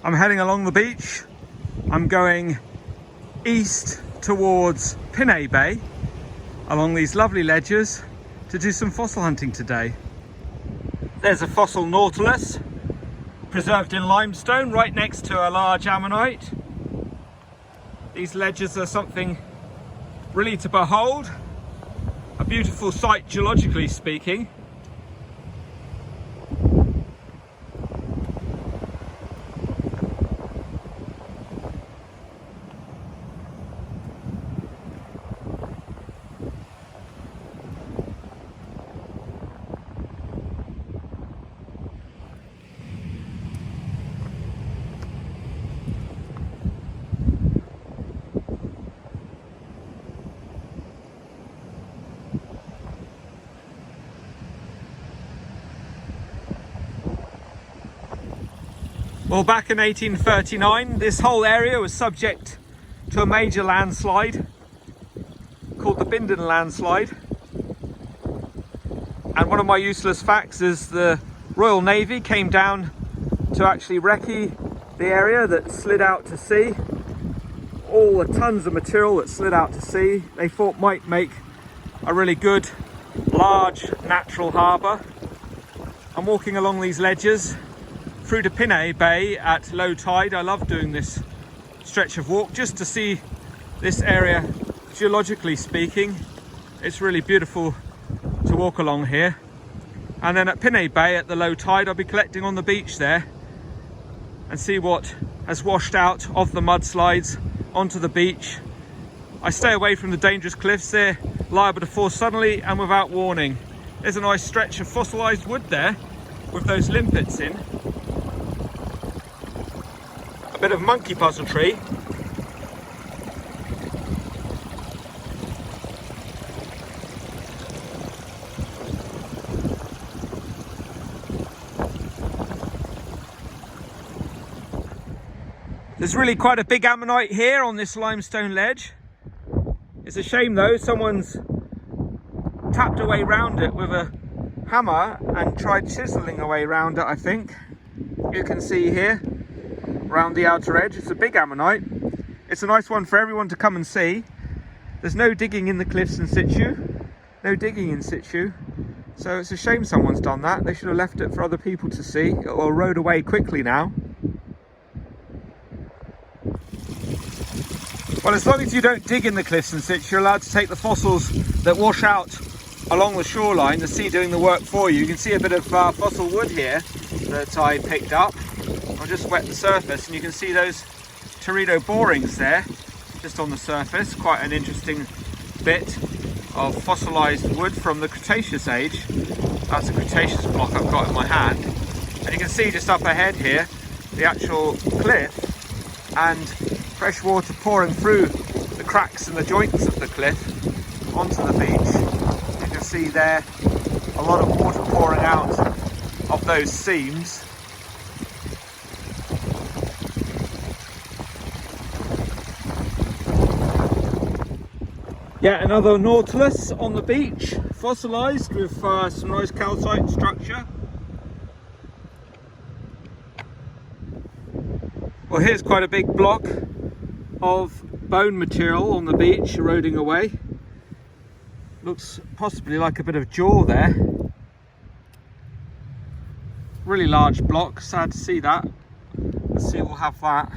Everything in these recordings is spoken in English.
I'm heading along the beach. I'm going east towards Pinay Bay along these lovely ledges to do some fossil hunting today. There's a fossil nautilus preserved in limestone right next to a large ammonite. These ledges are something really to behold, a beautiful sight geologically speaking. Well, back in 1839, this whole area was subject to a major landslide called the Bindon landslide. And one of my useless facts is the Royal Navy came down to actually recce the area that slid out to sea. All the tons of material that slid out to sea, they thought might make a really good, large, natural harbour. I'm walking along these ledges through to Pinay Bay at low tide. I love doing this stretch of walk just to see this area. Geologically speaking, it's really beautiful to walk along here. And then at Pinay Bay at the low tide, I'll be collecting on the beach there and see what has washed out of the mudslides onto the beach. I stay away from the dangerous cliffs. They're liable to fall suddenly and without warning. There's a nice stretch of fossilised wood there with those limpets in. A bit of monkey puzzle tree. There's really quite a big ammonite here on this limestone ledge. It's a shame though, someone's tapped away round it with a hammer and tried chiseling away round it, I think. You can see here around the outer edge. It's a big ammonite. It's a nice one for everyone to come and see. There's no digging in the cliffs in situ. No digging in situ. So it's a shame someone's done that. They should have left it for other people to see. It will erode away quickly now. Well, as long as you don't dig in the cliffs in situ, you're allowed to take the fossils that wash out along the shoreline, the sea doing the work for you. You can see a bit of fossil wood here that I picked up. I'll just wet the surface and you can see those teredo borings there just on the surface. Quite an interesting bit of fossilised wood from the Cretaceous age. That's a Cretaceous block I've got in my hand. And you can see just up ahead here the actual cliff and fresh water pouring through the cracks and the joints of the cliff onto the beach. You can see there a lot of water pouring out of those seams. Yeah, another nautilus on the beach, fossilised with some nice calcite structure. Well, here's quite a big block of bone material on the beach eroding away. Looks possibly like a bit of jaw there. Really large block, sad to see that. Let's see, we'll have that.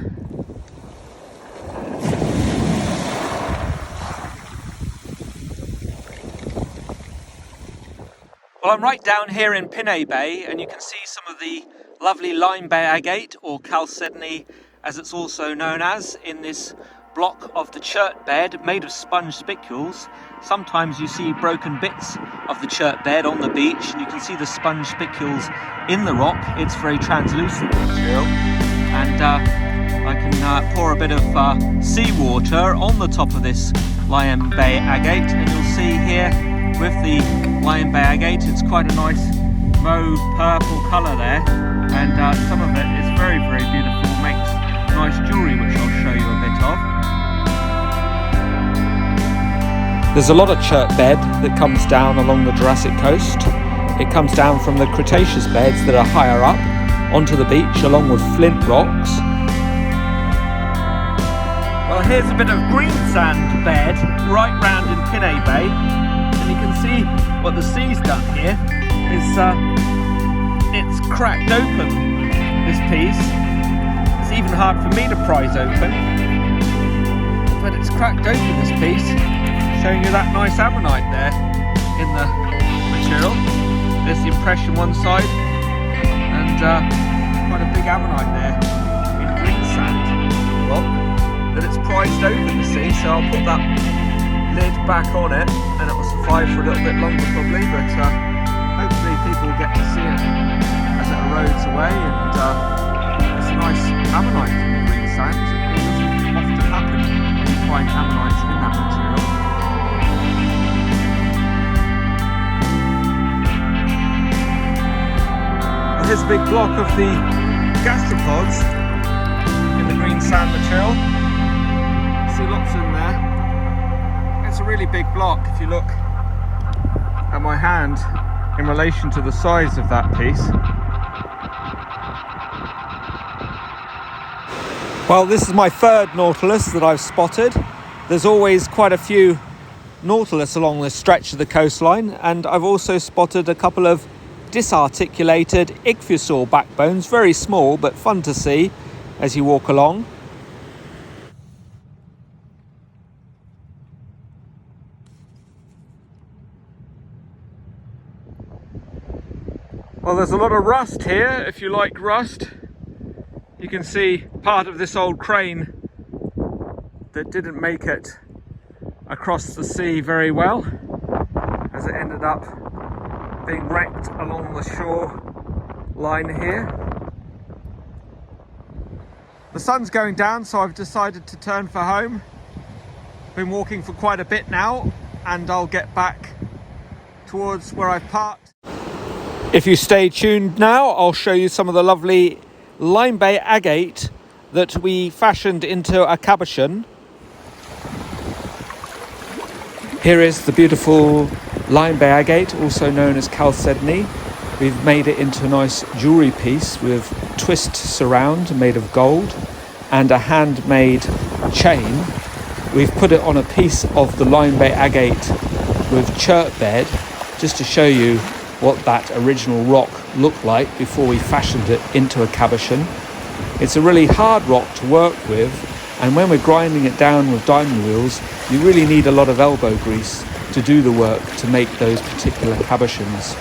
Well, I'm right down here in Pinay Bay and you can see some of the lovely Lyme agate, or chalcedony as it's also known as, in this block of the chert bed made of sponge spicules. Sometimes you see broken bits of the chert bed on the beach and you can see the sponge spicules in the rock. It's very translucent material, and I can pour a bit of seawater on the top of this Lyme agate and you'll see here with the Lyme agate it's quite a nice mauve purple colour there, and some of it is very, very beautiful, makes nice jewellery which I'll show you a bit of. There's a lot of chert bed that comes down along the Jurassic coast. It comes down from the Cretaceous beds that are higher up onto the beach along with flint rocks, Well, here's a bit of green sand bed right round in Pinay Bay, and you can see what the sea's done here is it's cracked open this piece. It's even hard for me to prise open, but it's cracked open this piece, showing you that nice ammonite there in the material. There's the impression one side, and quite a big ammonite there in green sand rock that it's prized open, you see. So I'll put that lid back on it and it will survive for a little bit longer probably, but hopefully people will get to see it as it erodes away. And it's a nice ammonite in green sand. It doesn't often happen to find ammonites in that material. Well, here's a big block of the gastropods in the green sand material. See lots in there. It's a really big block if you look at my hand in relation to the size of that piece. Well, this is my third nautilus that I've spotted. There's always quite a few nautilus along this stretch of the coastline, and I've also spotted a couple of disarticulated ichthyosaur backbones, very small but fun to see as you walk along. Well, there's a lot of rust here. If you like rust, you can see part of this old crane that didn't make it across the sea very well, as it ended up being wrecked along the shore line here. The sun's going down, so I've decided to turn for home. Been walking for quite a bit now, and I'll get back towards where I've parked. If you stay tuned now, I'll show you some of the lovely Lyme Bay agate that we fashioned into a cabochon. Here is the beautiful Lyme Bay agate, also known as chalcedony. We've made it into a nice jewellery piece with twist surround made of gold and a handmade chain. We've put it on a piece of the Lyme Bay agate with chert bed, just to show you what that original rock looked like before we fashioned it into a cabochon. It's a really hard rock to work with, and when we're grinding it down with diamond wheels, you really need a lot of elbow grease to do the work to make those particular cabochons.